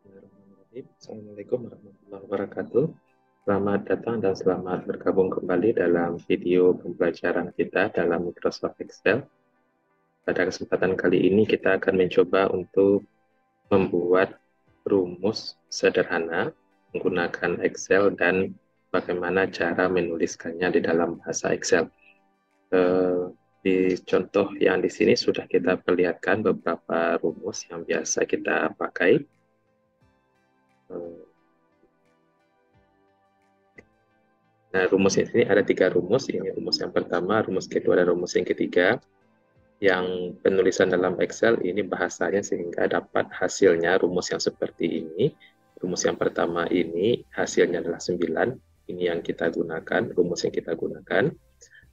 Bismillahirrahmanirrahim. Assalamualaikum warahmatullahi wabarakatuh. Selamat datang dan selamat bergabung kembali dalam video pembelajaran kita dalam Microsoft Excel. Pada kesempatan kali ini kita akan mencoba untuk membuat rumus sederhana menggunakan Excel dan bagaimana cara menuliskannya di dalam bahasa Excel. Di contoh yang di sini sudah kita perlihatkan beberapa rumus yang biasa kita pakai. Nah, rumus ini ada 3 rumus. Ini rumus yang pertama, rumus kedua, dan rumus yang ketiga. Yang penulisan dalam Excel ini bahasanya sehingga dapat hasilnya rumus yang seperti ini. Rumus yang pertama ini hasilnya adalah 9. Ini yang kita gunakan, rumus yang kita gunakan.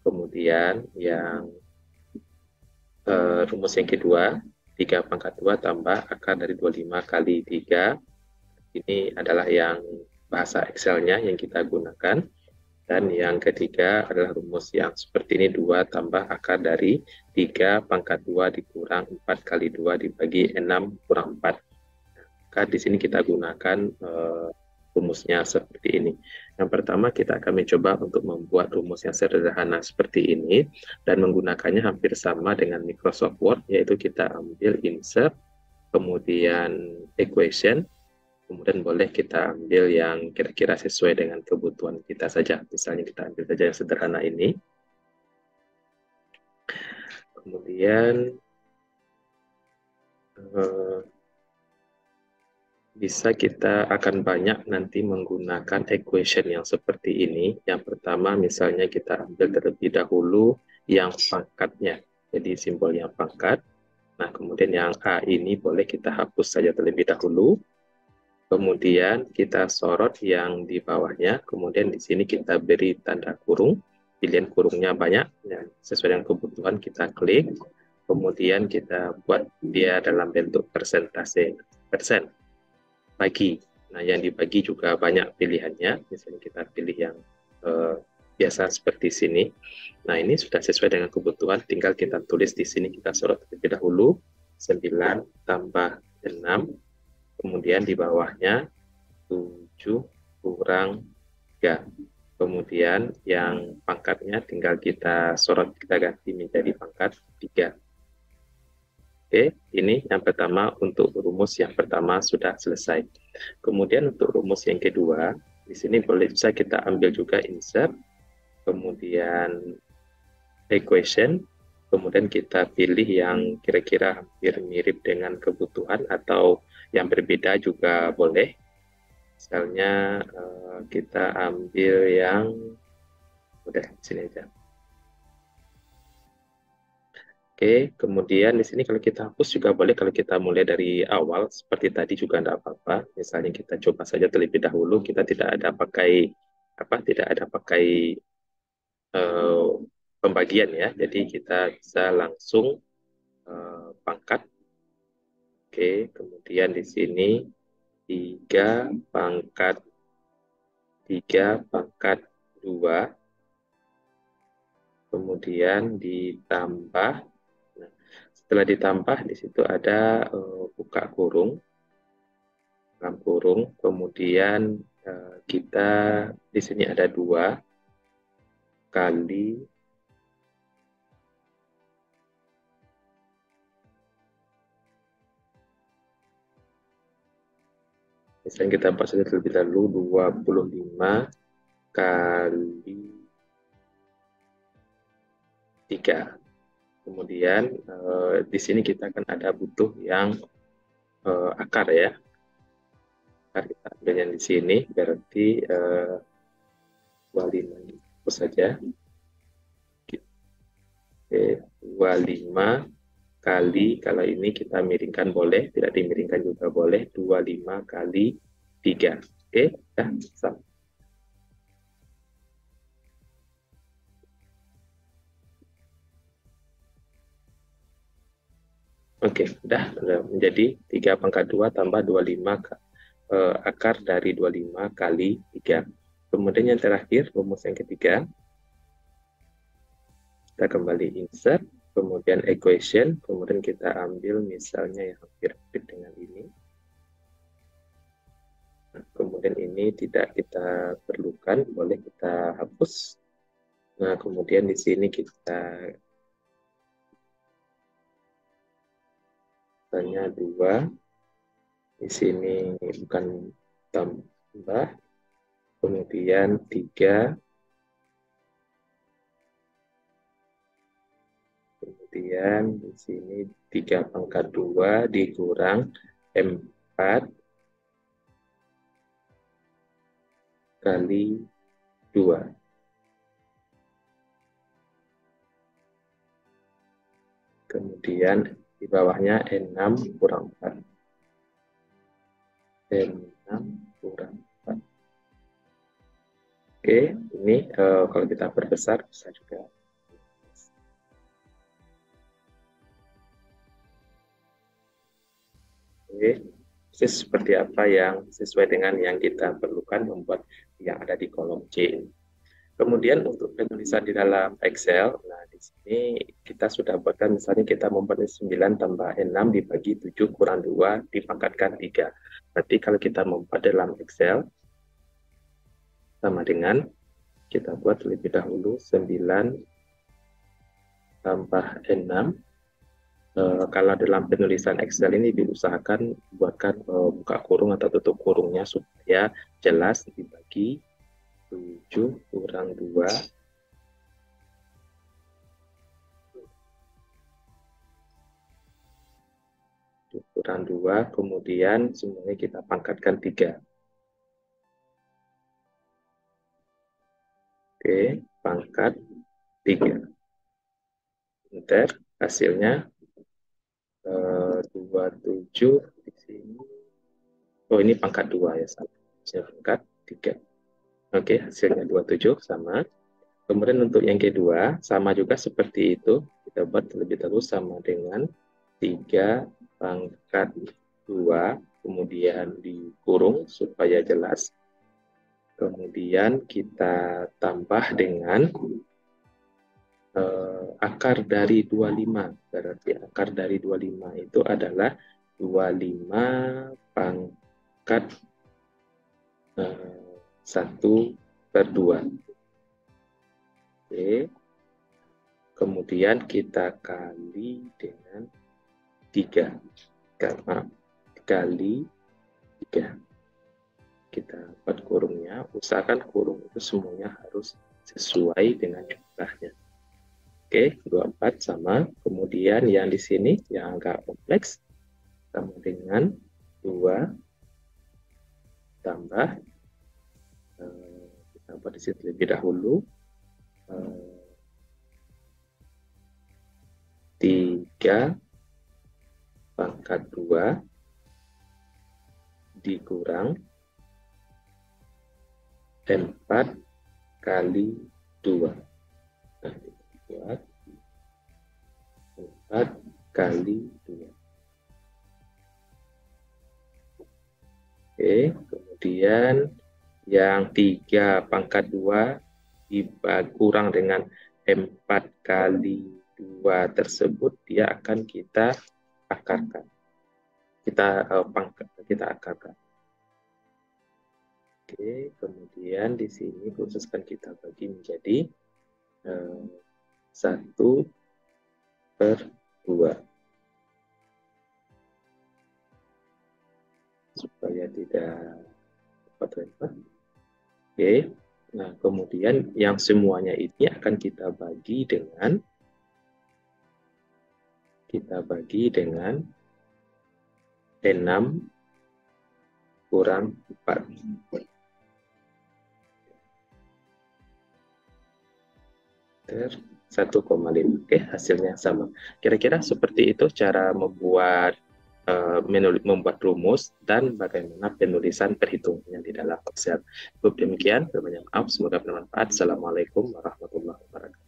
Kemudian yang rumus yang kedua, 3 pangkat 2 tambah akar dari 25 kali 3. Ini adalah yang bahasa Excel-nya yang kita gunakan. Dan yang ketiga adalah rumus yang seperti ini, 2 tambah akar dari 3 pangkat 2 dikurang 4 kali 2 dibagi 6 kurang 4. Maka di sini kita gunakan rumusnya seperti ini. Yang pertama kita akan mencoba untuk membuat rumus yang sederhana seperti ini dan menggunakannya hampir sama dengan Microsoft Word, yaitu kita ambil insert, kemudian equation, kemudian boleh kita ambil yang kira-kira sesuai dengan kebutuhan kita saja. Misalnya kita ambil saja yang sederhana ini. Kemudian bisa kita akan banyak nanti menggunakan equation yang seperti ini. Yang pertama misalnya kita ambil terlebih dahulu yang pangkatnya. Jadi simbol yang pangkat. Nah, kemudian yang A ini boleh kita hapus saja terlebih dahulu. Kemudian kita sorot yang di bawahnya, kemudian di sini kita beri tanda kurung, pilihan kurungnya banyak, ya, sesuai dengan kebutuhan kita klik, kemudian kita buat dia dalam bentuk persentase, persen, bagi. Nah, yang dibagi juga banyak pilihannya, misalnya kita pilih yang biasa seperti sini. Nah, ini sudah sesuai dengan kebutuhan, tinggal kita tulis di sini, kita sorot terlebih dahulu, 9 tambah 6, kemudian di bawahnya 7 kurang 3. Kemudian yang pangkatnya tinggal kita sorot, kita ganti menjadi pangkat 3. Oke, ini yang pertama untuk rumus yang pertama sudah selesai. Kemudian untuk rumus yang kedua, di sini boleh bisa kita ambil juga insert, kemudian equation, kemudian kita pilih yang kira-kira hampir mirip dengan kebutuhan atau yang berbeda juga boleh. Misalnya kita ambil yang udah sini aja. Oke, kemudian di sini kalau kita hapus juga boleh, kalau kita mulai dari awal seperti tadi juga tidak apa-apa. Misalnya kita coba saja terlebih dahulu, kita tidak ada pakai pembagian ya. Jadi kita bisa langsung pangkat. Oke, kemudian di sini 3 pangkat 2, kemudian ditambah. Nah, setelah ditambah di situ ada buka kurung, dalam kurung, kemudian kita di sini ada 2 kali misalnya kita buat saja terlebih dahulu 25 kali 3. Kemudian di sini kita akan ada butuh yang akar ya. Akar kita ambil yang di sini, berarti 25 itu saja. Oke, 25 kali, kalau ini kita miringkan boleh, tidak dimiringkan juga boleh, 25 kali 3. Oke, ya, sama. Oke, udah menjadi 3 pangkat 2 tambah 25 akar dari 25 kali 3. Kemudian yang terakhir, rumus yang ketiga, kita kembali insert, kemudian equation, kemudian kita ambil misalnya yang hampir dengan ini. ini tidak kita perlukan, boleh kita hapus. Nah, kemudian di sini kita tanya 2, di sini bukan tambah, kemudian 3, kemudian di sini 3 pangkat 2 dikurang 4 kali 2. Kemudian di bawahnya 6 kurang 4. 6 kurang 4. Oke, ini kalau kita perbesar bisa juga. Oke, seperti apa yang sesuai dengan yang kita perlukan membuat yang ada di kolom C. Kemudian untuk penulisan di dalam Excel, nah di sini kita sudah buatkan misalnya kita membuat 9 tambah 6 dibagi 7 kurang 2 dipangkatkan 3. Berarti kalau kita membuat dalam Excel, sama dengan kita buat terlebih dahulu 9 tambah 6. Kalau dalam penulisan Excel ini diusahakan buatkan buka kurung atau tutup kurungnya supaya jelas dibagi 7 kurang 2 kurang 2, kemudian semuanya kita pangkatkan 3. Oke, pangkat 3. Enter, hasilnya 27 di sini. Oh, ini pangkat 2 ya, salah. Pangkat 3. Oke, hasilnya 27 sama. Kemudian untuk yang kedua, sama juga seperti itu. Kita buat terlebih dahulu sama dengan 3 pangkat 2, kemudian dikurung supaya jelas. Kemudian kita tambah dengan akar dari 25. Berarti akar dari 25 itu adalah 25 pangkat 1/2. Oke. Kemudian kita kali dengan 3. Maaf, kali 3. Kita buat kurungnya, usahakan kurung itu semuanya harus sesuai dengan jumlahnya. Oke, 24 sama. Kemudian yang di sini yang agak kompleks sama dengan 2 tambah kita buat di sini terlebih dahulu 3 pangkat 2 dikurang 4 kali 2. Nah, buat 4 kali 2. Oke, kemudian yang 3 pangkat 2 kurang dengan 4 kali 2 tersebut, dia akan kita akarkan. Kita akarkan. Oke, kemudian di sini khususkan kita bagi menjadi 1/2 supaya tidak repot-repot. Oke, nah kemudian yang semuanya ini akan kita bagi dengan 6 kurang 4. 1,5. Oke, hasilnya sama. Kira-kira seperti itu cara membuat rumus dan bagaimana penulisan perhitungannya di dalam Excel. Demikian, banyak maaf, semoga bermanfaat. Assalamualaikum warahmatullahi wabarakatuh.